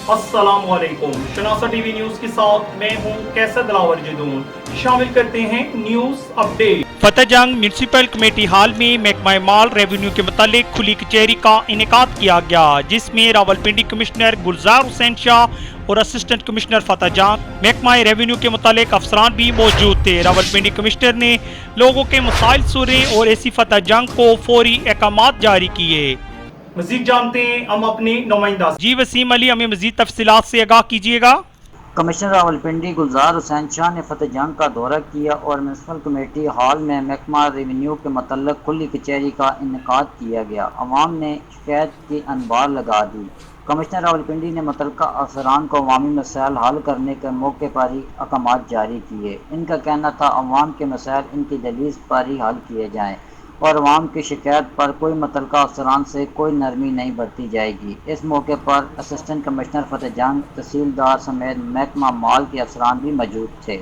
अस्सलामुअलैकुम। शनासा TV news के साथ मैं हूं कैसर दिलावर जदून। शामिल करते हैं news update. Fateh Jang municipal committee hall में महकमा माल रेवेन्यू के मुतालिक खुली कचहरी का इनेकाद किया गया, जिसमें रावलपिंडी कमिश्नर गुलजार हुसैन शाह और असिस्टेंट कमिश्नर फतेहजंग महकमा रेवेन्यू के मुतालिक अफसरान भी मौजूद थे। रावलपिंडी कमिश्नर ने लोगों के मसाइल सुने और एसी फतेहजंग को फौरी अहकामात जारी किए। मजीद जानते हैं हम अपने नुमाइंदा जी वसीम अली, हमें मजीद तफसीलात से आगाह कीजिएगा। कमिश्नर रावलपिंडी गुलजार हुसैन शाह ने फतेहजंग का दौरा किया और म्यूनसिपल कमेटी हॉल में महकमा रेवेन्यू के मतलब खुली कचहरी का इनेकाद किया गया। अवाम ने शिकायत की अनबार लगा दी। कमिश्नर रावलपिंडी ने मुतल्लिका अफसरान को अवामी मसाइल हल करने के मौके पर ही अहकामात जारी किए। इनका कहना था अवाम के मसाइल इनकी दलील पर ही हल किए जाएँ और अवाम की शिकायत पर कोई मुतल्लिका अफसरान से कोई नरमी नहीं बरती जाएगी। इस मौके पर असिस्टेंट कमिश्नर फतेहजंग, तहसीलदार समेत महकमा माल के अफसरान भी मौजूद थे।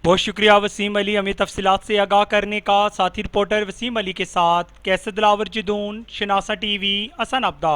बहुत शुक्रिया वसीम अली, हमें तफसीलात से आगाह करने का। साथी रिपोर्टर वसीम अली के साथ कैसर दिलावर जदून, शनासा टीवी, हसन अब्दा।